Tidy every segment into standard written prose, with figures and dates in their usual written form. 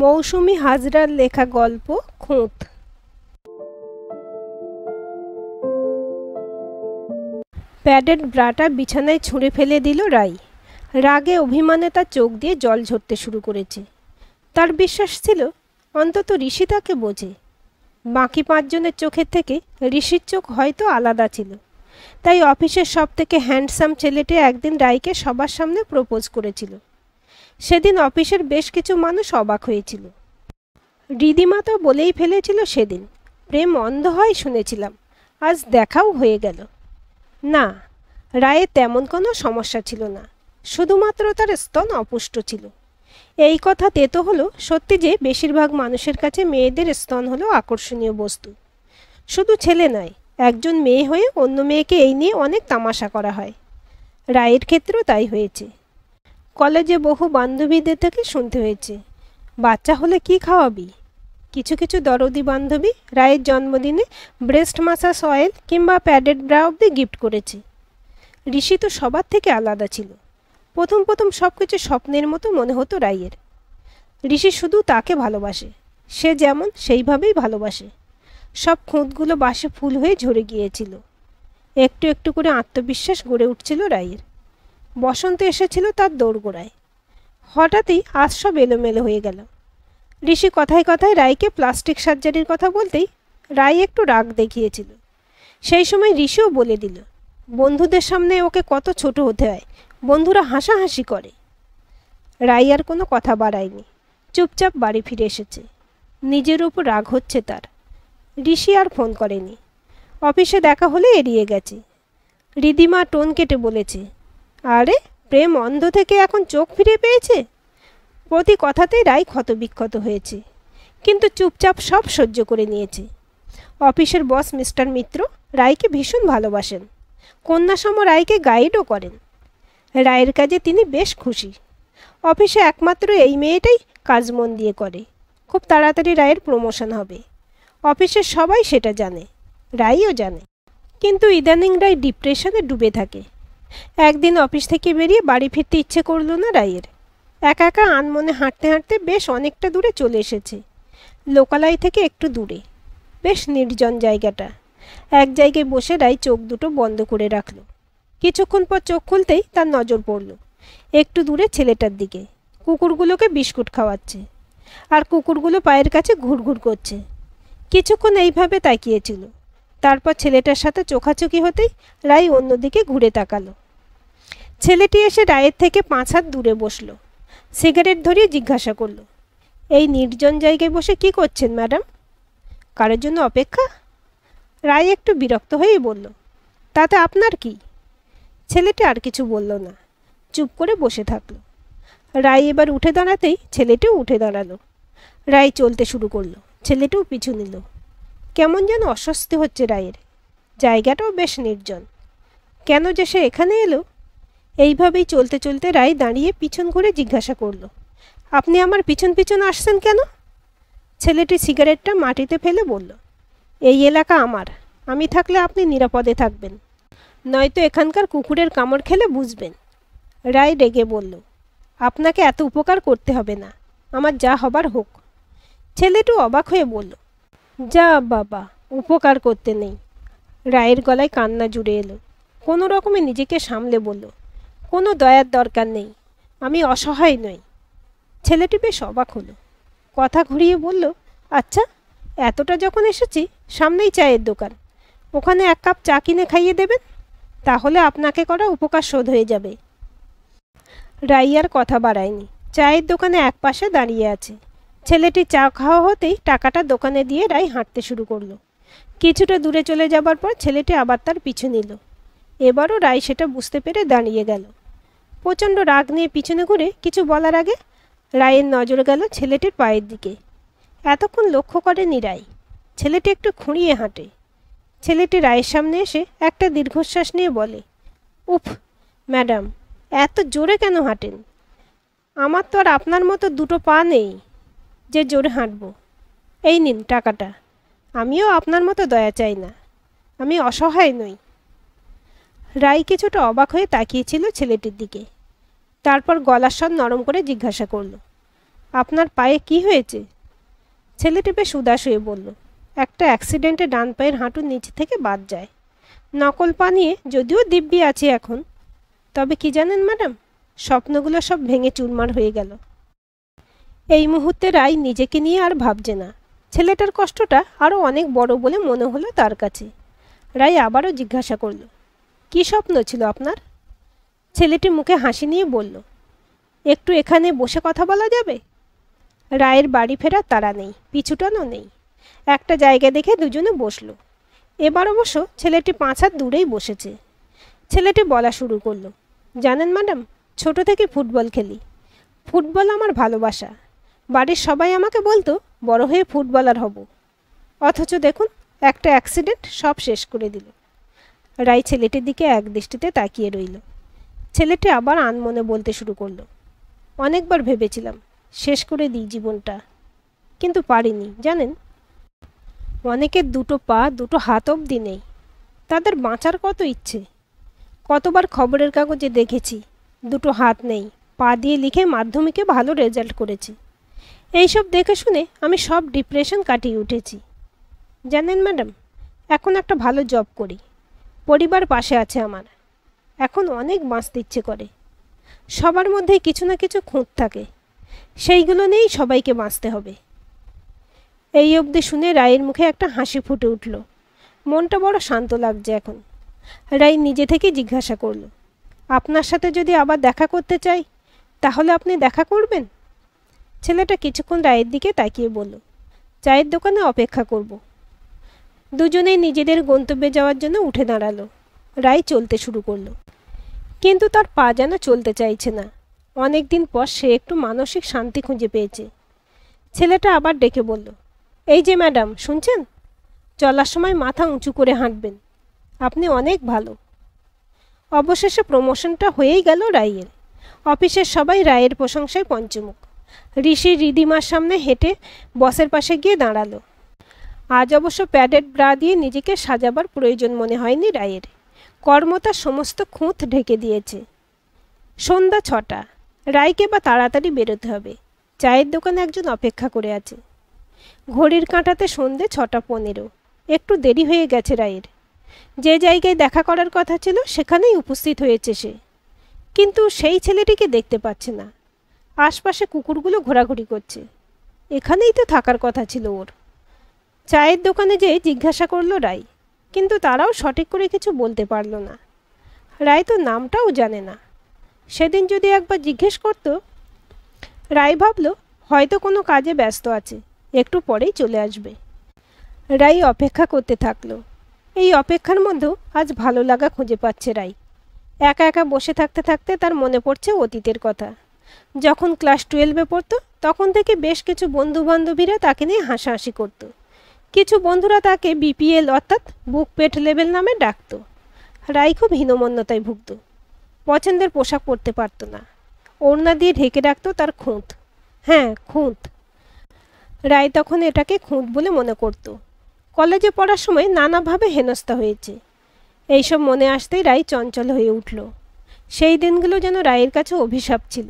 মৌসুমী হাজরার লেখা গল্প খুঁত। প্যাডেড ব্রাটা বিছানায় ছুঁড়ে ফেলে দিল রাই। রাগে অভিমানে তার চোখ দিয়ে জল ঝরতে শুরু করেছে। তার বিশ্বাস ছিল অন্তত ঋষি তাকে বোঝে। বাকি পাঁচজনের চোখের থেকে ঋষির চোখ হয়তো আলাদা ছিল। তাই অফিসের সবথেকে হ্যান্ডসাম ছেলেটি একদিন রাইকে সবার সামনে প্রপোজ করেছিল। সেদিন অফিসের বেশ কিছু মানুষ অবাক হয়েছিল। রিদিমা তো বলেই ফেলেছিল সেদিন, প্রেম অন্ধ হয় শুনেছিলাম, আজ দেখাও হয়ে গেল। না, রায়ের তেমন কোনো সমস্যা ছিল না, শুধুমাত্র তার স্তন অপুষ্ট ছিল। এই কথা তেতো হলো সত্যি যে বেশিরভাগ মানুষের কাছে মেয়েদের স্তন হলো আকর্ষণীয় বস্তু। শুধু ছেলে নয়, একজন মেয়ে হয়ে অন্য মেয়েকে এই নিয়ে অনেক তামাশা করা হয়। রায়ের ক্ষেত্রেও তাই হয়েছে। কলেজে বহু বান্ধবীদের থেকে শুনতে হয়েছে, বাচ্চা হলে কি খাওয়াবি। কিছু কিছু দরদি বান্ধবী রায়ের জন্মদিনে ব্রেস্ট মাসাজ অয়েল কিংবা প্যাডেড ব্রা অব্দি গিফট করেছে। ঋষি তো সবার থেকে আলাদা ছিল। প্রথম প্রথম সব কিছু স্বপ্নের মতো মনে হতো রায়ের। ঋষি শুধু তাকে ভালোবাসে, সে যেমন সেইভাবেই ভালোবাসে। সব খুঁতগুলো বাসে ফুল হয়ে ঝরে গিয়েছিল। একটু একটু করে আত্মবিশ্বাস গড়ে উঠছিল রায়ের। বসন্ত এসেছিল তার দোরগোড়ায়। হঠাৎই আজ সব এলোমেলো হয়ে গেল। ঋষি কথায় কথায় রায়কে প্লাস্টিক সার্জারির কথা বলতেই রায় একটু রাগ দেখিয়েছিল। সেই সময় ঋষিও বলে দিল, বন্ধুদের সামনে ওকে কত ছোট হতে হয়, বন্ধুরা হাসাহাসি করে। রায় আর কোনো কথা বাড়ায়নি, চুপচাপ বাড়ি ফিরে এসেছে। নিজের উপর রাগ হচ্ছে তার। ঋষি আর ফোন করেনি। অফিসে দেখা হলে এড়িয়ে গেছে। রিদিমা টোন কেটে বলেছে, আরে প্রেম অন্ধ থেকে এখন চোখ ফিরে পেয়েছে। প্রতি কথাতেই রায় ক্ষতবিক্ষত হয়েছে, কিন্তু চুপচাপ সব সহ্য করে নিয়েছে। অফিসের বস মিস্টার মিত্র রায়কে ভীষণ ভালোবাসেন। কন্যাসম রায়কে গাইডও করেন। রায়ের কাজে তিনি বেশ খুশি। অফিসে একমাত্র এই মেয়েটাই কাজ মন দিয়ে করে। খুব তাড়াতাড়ি রায়ের প্রমোশন হবে। অফিসের সবাই সেটা জানে, রায়ও জানে। কিন্তু ইদানিং রায় ডিপ্রেশনে ডুবে থাকে। একদিন অফিস থেকে বেরিয়ে বাড়ি ফিরতে ইচ্ছে করলো না রায়ের। একা একা আনমনে হাঁটতে হাঁটতে বেশ অনেকটা দূরে চলে এসেছে। লোকালয় থেকে একটু দূরে, বেশ নির্জন জায়গাটা। এক জায়গায় বসে রায় চোখ দুটো বন্ধ করে রাখল। কিছুক্ষণ পর চোখ খুলতেই তার নজর পড়ল একটু দূরে ছেলেটার দিকে। কুকুরগুলোকে বিস্কুট খাওয়াচ্ছে, আর কুকুরগুলো পায়ের কাছে ঘুরঘুর করছে। কিছুক্ষণ এইভাবে তাকিয়েছিল। তারপর ছেলেটার সাথে চোখাচোখি হতেই রায় অন্যদিকে ঘুরে তাকালো। ছেলেটি এসে রায়ের থেকে 5 হাত দূরে বসল। সিগারেট ধরিয়ে জিজ্ঞাসা করল, এই নির্জন জায়গায় বসে কি করছেন ম্যাডাম? কারোর জন্য অপেক্ষা? রায় একটু বিরক্ত হয়েই বলল, তাতে আপনার কি? ছেলেটি আর কিছু বলল না, চুপ করে বসে থাকলো। রায় এবার উঠে দাঁড়াতেই ছেলেটিও উঠে দাঁড়ালো। রায় চলতে শুরু করলো, ছেলেটিও পিছু নিল। কেমন যেন অস্বস্তি হচ্ছে রায়ের। জায়গাটাও বেশ নির্জন। কেন যে সে এখানে এলো? এইভাবেই চলতে চলতে রায় দাঁড়িয়ে পিছন ঘুরে জিজ্ঞাসা করল, আপনি আমার পিছন পিছন আসছেন কেন? ছেলেটি সিগারেটটা মাটিতে ফেলে বলল, এই এলাকা আমার, আমি থাকলে আপনি নিরাপদে থাকবেন, নয়তো এখানকার কুকুরের কামড় খেলে বুঝবেন। রায় রেগে বলল, আপনাকে এত উপকার করতে হবে না, আমার যা হবার হোক। ছেলেটি অবাক হয়ে বলল, যা বাবা, উপকার করতে নেই। রায়ের গলায় কান্না জুড়ে এলো। কোনো রকমে নিজেকে সামলে বলল, কোনো দয়ার দরকার নেই, আমি অসহায় নই। ছেলেটি বেশ অবাক হলো। কথা ঘুরিয়ে বলল, আচ্ছা, এতটা যখন এসেছি, সামনেই চায়ের দোকান, ওখানে 1 কাপ চা কিনে খাইয়ে দেবেন, তাহলে আপনাকে করা উপকার শোধ হয়ে যাবে। রাই আর কথা বাড়ায়নি, চায়ের দোকানে এক পাশে দাঁড়িয়ে আছে। ছেলেটি চা খাওয়া হতেই টাকাটা দোকানে দিয়ে রাই হাঁটতে শুরু করলো। কিছুটা দূরে চলে যাবার পর ছেলেটি আবার তার পিছু নিল। এবারও রাই সেটা বুঝতে পেরে দাঁড়িয়ে গেল। প্রচণ্ড রাগ নিয়ে পিছনে ঘুরে কিছু বলার আগে রায়ের নজর গেল ছেলেটির পায়ের দিকে। এতক্ষণ লক্ষ্য করেনি রাই। ছেলেটি একটু খুঁড়িয়ে হাঁটে। ছেলেটি রায়ের সামনে এসে একটা দীর্ঘশ্বাস নিয়ে বলে, উফ ম্যাডাম, এত জোরে কেন হাঁটেন? আমার তো আর আপনার মতো 2টো পা নেই যে জোরে হাঁটব। এই নিন টাকাটা। আমিও আপনার মতো দয়া চাই না, আমি অসহায় নই। রাই কিছুটা অবাক হয়ে তাকিয়েছিল ছেলেটির দিকে। তারপর গলার স্বর নরম করে জিজ্ঞাসা করল, আপনার পায়ে কি হয়েছে? ছেলেটি বেশ উদাস হয়ে বলল, একটা অ্যাক্সিডেন্টে ডান পায়ের হাঁটুর নিচে থেকে বাদ যায়। নকল পা নিয়ে যদিও দিব্যি আছি এখন, তবে কি জানেন ম্যাডাম, স্বপ্নগুলো সব ভেঙে চুরমার হয়ে গেল। এই মুহূর্তে রায় নিজেকে নিয়ে আর ভাবছে না। ছেলেটার কষ্টটা আরও অনেক বড় বলে মনে হলো তার কাছে। রায় আবারও জিজ্ঞাসা করল, কী স্বপ্ন ছিল আপনার? ছেলেটি মুখে হাসি নিয়ে বলল, একটু এখানে বসে কথা বলা যাবে? রায়ের বাড়ি ফেরার তাড়া নেই, পিছুটানও নেই। একটা জায়গা দেখে দুজনে বসলো। এবার অবশ্য ছেলেটি 5 হাত দূরেই বসেছে। ছেলেটি বলা শুরু করলো, জানেন ম্যাডাম, ছোট থেকে ফুটবল খেলি। ফুটবল আমার ভালোবাসা। বাড়ির সবাই আমাকে বলতো বড় হয়ে ফুটবলার হব। অথচ দেখুন, একটা অ্যাক্সিডেন্ট সব শেষ করে দিল। রায় ছেলেটির দিকে এক দৃষ্টিতে তাকিয়ে রইল। ছেলেটি আবার আনমনে বলতে শুরু করলো, অনেকবার ভেবেছিলাম শেষ করে দিই জীবনটা, কিন্তু পারিনি। জানেন, অনেকের দুটো পা দুটো হাত অবধি নেই, তাদের বাঁচার কত ইচ্ছে। কতবার খবরের কাগজে দেখেছি দুটো হাত নেই, পা দিয়ে লিখে মাধ্যমিকে ভালো রেজাল্ট করেছে। এইসব দেখে শুনে আমি সব ডিপ্রেশন কাটিয়ে উঠেছি। জানেন ম্যাডাম, এখন একটা ভালো জব করি, পরিবার পাশে আছে আমার। এখন অনেক বাঁচতে ইচ্ছে করে। সবার মধ্যেই কিছু না কিছু খুঁত থাকে, সেইগুলো নিয়েই সবাইকে বাঁচতে হবে। এই অবধি শুনে রায়ের মুখে একটা হাসি ফুটে উঠল। মনটা বড় শান্ত লাগছে এখন। রায় নিজে থেকে জিজ্ঞাসা করল, আপনার সাথে যদি আবার দেখা করতে চাই, তাহলে আপনি দেখা করবেন? ছেলেটা কিছুক্ষণ রায়ের দিকে তাকিয়ে বলল, চায়ের দোকানে অপেক্ষা করব। দুজনেই নিজেদের গন্তব্যে যাওয়ার জন্য উঠে দাঁড়ালো। রায় চলতে শুরু করলো, কিন্তু তার পা যেন চলতে চাইছে না। অনেক দিন পর সে একটু মানসিক শান্তি খুঁজে পেয়েছে। ছেলেটা আবার ডেকে বলল, এই যে ম্যাডাম, শুনছেন? চলার সময় মাথা উঁচু করে হাঁটবেন, আপনি অনেক ভালো। অবশেষে প্রমোশনটা হয়েই গেল রায়ের। অফিসের সবাই রায়ের প্রশংসায় পঞ্চমুখ। ঋষি রিদিমার সামনে হেঁটে বসের পাশে গিয়ে দাঁড়ালো। আজ অবশ্য প্যাডেড ব্রা দিয়ে নিজেকে সাজাবার প্রয়োজন মনে হয়নি রায়ের। কর্ম তার সমস্ত খুঁত ঢেকে দিয়েছে। সন্ধ্যা 6টা। রায়কে বা তাড়াতাড়ি বেরোতে হবে। চায়ের দোকানে একজন অপেক্ষা করে আছে। ঘড়ির কাঁটাতে সন্ধ্যে 6:15। একটু দেরি হয়ে গেছে রায়ের। যে জায়গায় দেখা করার কথা ছিল সেখানেই উপস্থিত হয়েছে সে, কিন্তু সেই ছেলেটিকে দেখতে পাচ্ছে না। আশপাশে কুকুরগুলো ঘোরাঘুরি করছে। এখানেই তো থাকার কথা ছিল ওর। চায়ের দোকানে যেয়ে জিজ্ঞাসা করলো রায়, কিন্তু তারাও সঠিক করে কিছু বলতে পারল না। রায় তো নামটাও জানে না। সেদিন যদি একবার জিজ্ঞেস করত। রায় ভাবল হয়তো কোনো কাজে ব্যস্ত আছে, একটু পরেই চলে আসবে। রায় অপেক্ষা করতে থাকলো। এই অপেক্ষার মধ্যেও আজ ভালো লাগা খুঁজে পাচ্ছে রায়। একা একা বসে থাকতে থাকতে তার মনে পড়ছে অতীতের কথা। যখন ক্লাস 12-এ পড়তো তখন থেকে বেশ কিছু বন্ধু বান্ধবীরা তাকে নিয়ে হাসাহাসি করত। কিছু বন্ধুরা তাকে বিপিএল অর্থাৎ বুক পেট লেভেল নামে ডাকত। রায় খুব হীনমন্যতায় ভুগত। পছন্দের পোশাক পরতে পারত না। ওড়না দিয়ে ঢেকে রাখত তার খুঁত। হ্যাঁ, খুঁত। রায় তখন এটাকে খুঁত বলে মনে করত। কলেজে পড়ার সময় নানাভাবে হেনস্থা হয়েছে। এইসব মনে আসতেই রায় চঞ্চল হয়ে উঠল। সেই দিনগুলো যেন রায়ের কাছে অভিশাপ ছিল।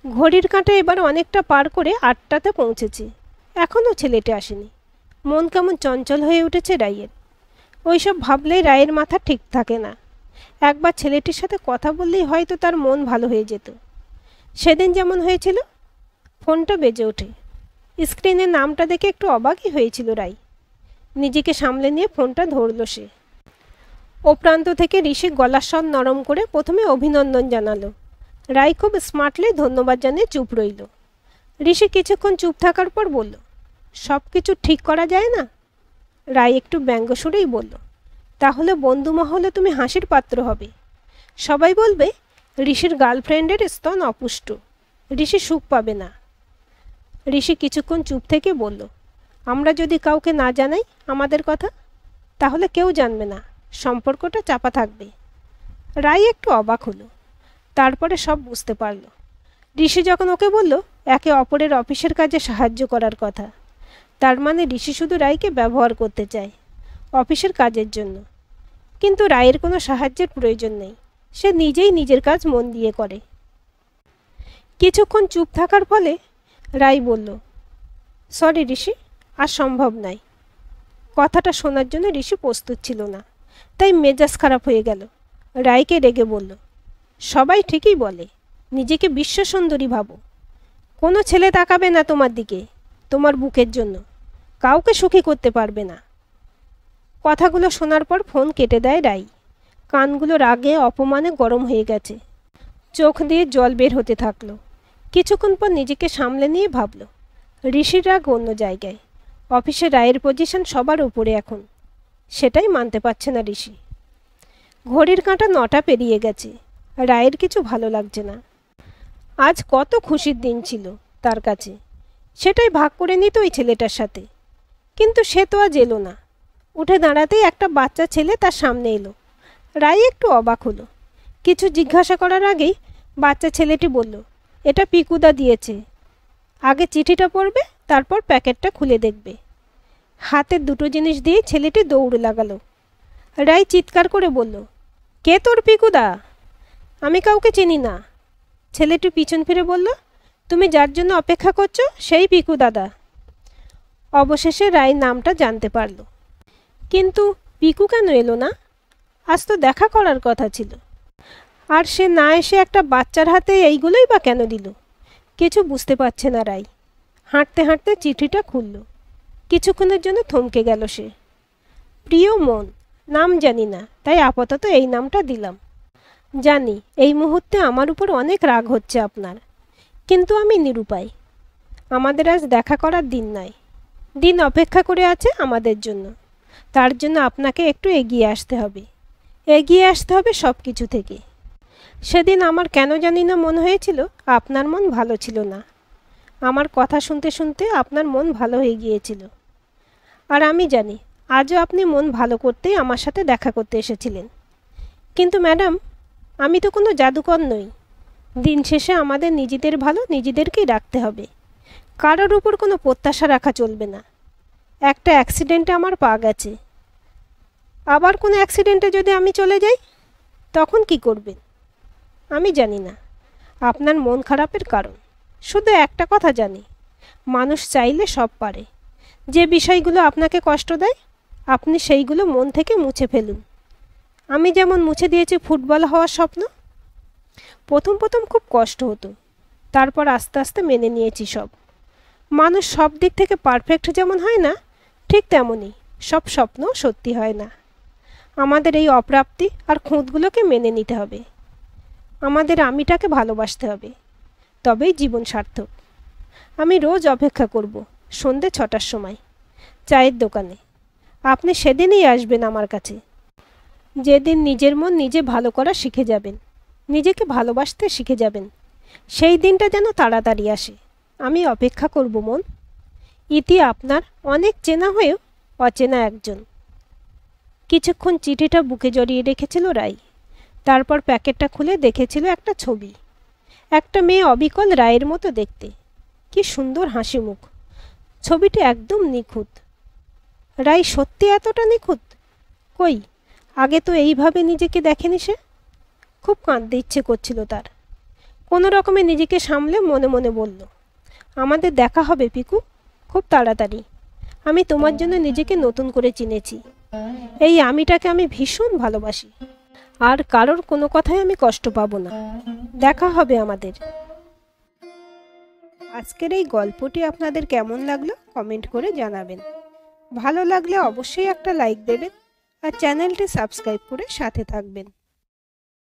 ঘড়ির কাঁটা এবার অনেকটা পার করে 8টাতে পৌঁছেছে। এখনও ছেলেটি আসেনি। মন কেমন চঞ্চল হয়ে উঠেছে রায়ের। ওইসব ভাবলেই রায়ের মাথা ঠিক থাকে না। একবার ছেলেটির সাথে কথা বললেই হয়তো তার মন ভালো হয়ে যেত। সেদিন যেমন হয়েছিল। ফোনটা বেজে ওঠে। স্ক্রিনে নামটা দেখে একটু অবাকই হয়েছিল রায়। নিজেকে সামলে নিয়ে ফোনটা ধরল সে। ও প্রান্ত থেকে ঋষি গলার স্বর নরম করে প্রথমে অভিনন্দন জানালো। রায় খুব স্মার্টলি ধন্যবাদ জানিয়ে চুপ রইল। ঋষি কিছুক্ষণ চুপ থাকার পর বলল, সব কিছু ঠিক করা যায় না? রায় একটু ব্যঙ্গ সুরেই বলল, তাহলে বন্ধু মহলে তুমি হাসির পাত্র হবে। সবাই বলবে ঋষির গার্লফ্রেন্ডের স্তন অপুষ্ট, ঋষি সুখ পাবে না। ঋষি কিছুক্ষণ চুপ থেকে বলল, আমরা যদি কাউকে না জানাই আমাদের কথা, তাহলে কেউ জানবে না, সম্পর্কটা চাপা থাকবে। রায় একটু অবাক হলো। তারপরে সব বুঝতে পারল। ঋষি যখন ওকে বলল একে অপরের অফিসের কাজে সাহায্য করার কথা, তার মানে ঋষি শুধু রায়কে ব্যবহার করতে চায় অফিসের কাজের জন্য। কিন্তু রায়ের কোনো সাহায্যের প্রয়োজন নেই। সে নিজেই নিজের কাজ মন দিয়ে করে। কিছুক্ষণ চুপ থাকার ফলে রাই বলল, সরি ঋষি, আর সম্ভব নয়। কথাটা শোনার জন্য ঋষি প্রস্তুত ছিল না, তাই মেজাজ খারাপ হয়ে গেল। রাইকে রেগে বলল, সবাই ঠিকই বলে, নিজেকে বিশ্বসুন্দরী ভাবো। কোনো ছেলে তাকাবে না তোমার দিকে তোমার বুকের জন্য, কাউকে সুখী করতে পারবে না। কথাগুলো শোনার পর ফোন কেটে দেয় রাই। কানগুলো রাগে অপমানে গরম হয়ে গেছে, চোখ দিয়ে জল বের হতে থাকলো। কিছুক্ষণ পর নিজেকে সামলে নিয়ে ভাবল, ঋষির রাগ অন্য জায়গায়, অফিসে রায়ের পজিশন সবার উপরে এখন, সেটাই মানতে পারছে না ঋষি। ঘড়ির কাঁটা 9টা পেরিয়ে গেছে, রায়ের কিছু ভালো লাগছে না। আজ কত খুশির দিন ছিল তার কাছে, সেটাই ভাগ করে নিত ওই ছেলেটার সাথে, কিন্তু সে তো আজ এলো না। উঠে দাঁড়াতেই একটা বাচ্চা ছেলে তার সামনে এলো। রাই একটু অবাক হলো। কিছু জিজ্ঞাসা করার আগেই বাচ্চা ছেলেটি বলল, এটা পিকুদা দিয়েছে, আগে চিঠিটা পড়বে, তারপর প্যাকেটটা খুলে দেখবে। হাতের দুটো জিনিস দিয়ে ছেলেটি দৌড় লাগালো। রাই চিৎকার করে বলল, কে তোর পিকুদা? আমি কাউকে চিনি না। ছেলেটি পিছন ফিরে বলল, তুমি যার জন্য অপেক্ষা করছো সেই পিকু দাদা। অবশেষে রাই নামটা জানতে পারল। কিন্তু পিকু কেন এলো না? আজ তো দেখা করার কথা ছিল, আর সে না এসে একটা বাচ্চার হাতে এইগুলোই বা কেন দিল? কিছু বুঝতে পারছে না রাই। হাঁটতে হাঁটতে চিঠিটা খুলল। কিছুক্ষণের জন্য থমকে গেল সে। প্রিয় মন, নাম জানি না, তাই আপাতত এই নামটা দিলাম। জানি এই মুহূর্তে আমার উপর অনেক রাগ হচ্ছে আপনার, কিন্তু আমি নিরুপায়। আমাদের আজ দেখা করার দিন নয়, দিন অপেক্ষা করে আছে আমাদের জন্য। তার জন্য আপনাকে একটু এগিয়ে আসতে হবে, এগিয়ে আসতে হবে সব কিছু থেকে। সেদিন আমার কেন জানি না মনে হয়েছিল আপনার মন ভালো ছিল না। আমার কথা শুনতে শুনতে আপনার মন ভালো হয়ে গিয়েছিল। আর আমি জানি আজও আপনি মন ভালো করতেই আমার সাথে দেখা করতে এসেছিলেন। কিন্তু ম্যাডাম, আমি তো কোনো জাদুকর নই। দিন শেষে আমাদের নিজেদের ভালো নিজেদেরকেই রাখতে হবে, কারোর উপর কোনো প্রত্যাশা রাখা চলবে না। একটা অ্যাক্সিডেন্টে আমার পা গেছে, আবার কোনো অ্যাক্সিডেন্টে যদি আমি চলে যাই, তখন কি করবেন? আমি জানি না আপনার মন খারাপের কারণ। শুধু একটা কথা জানি, মানুষ চাইলে সব পারে। যে বিষয়গুলো আপনাকে কষ্ট দেয়, আপনি সেইগুলো মন থেকে মুছে ফেলুন। আমি যেমন মুছে দিয়েছি ফুটবল হওয়ার স্বপ্ন। প্রথম প্রথম খুব কষ্ট হতো, তারপর আস্তে আস্তে মেনে নিয়েছি সব। মানুষ সব দিক থেকে পারফেক্ট যেমন হয় না, ঠিক তেমনই সব স্বপ্ন সত্যি হয় না। আমাদের এই অপ্রাপ্তি আর খুঁতগুলোকে মেনে নিতে হবে। আমাদের আমিটাকে ভালোবাসতে হবে, তবেই জীবন সার্থক। আমি রোজ অপেক্ষা করব সন্ধ্যে 6টার সময় চায়ের দোকানে। আপনি সেদিনই আসবেন আমার কাছে, যেদিন নিজের মন নিজে ভালো করা শিখে যাবেন, নিজেকে ভালোবাসতে শিখে যাবেন। সেই দিনটা যেন তাড়াতাড়ি আসে। আমি অপেক্ষা করব মন। ইতি আপনার অনেক চেনা হয়েও অচেনা একজন। কিছুক্ষণ চিঠিটা বুকে জড়িয়ে রেখেছিল রাই। তারপর প্যাকেটটা খুলে দেখেছিল একটা ছবি। একটা মেয়ে অবিকল রায়ের মতো দেখতে, কি সুন্দর হাসি মুখ। ছবিটি একদম নিখুঁত। রাই সত্যি এতটা নিখুঁত? কই, আগে তো এইভাবে নিজেকে দেখেনি সে। খুব কাঁদতে ইচ্ছে করছিল তার। কোনো রকমে নিজেকে সামলে মনে মনে বলল, আমাদের দেখা হবে পিকু, খুব তাড়াতাড়ি। আমি তোমার জন্য নিজেকে নতুন করে চিনেছি। এই আমিটাকে আমি ভীষণ ভালোবাসি, আর কারোর কোনো কথায় আমি কষ্ট পাবো না। দেখা হবে আমাদের। আজকের এই গল্পটি আপনাদের কেমন লাগলো কমেন্ট করে জানাবেন। ভালো লাগলে অবশ্যই একটা লাইক দেবেন, আর চ্যানেলটি সাবস্ক্রাইব করে সাথে থাকবেন।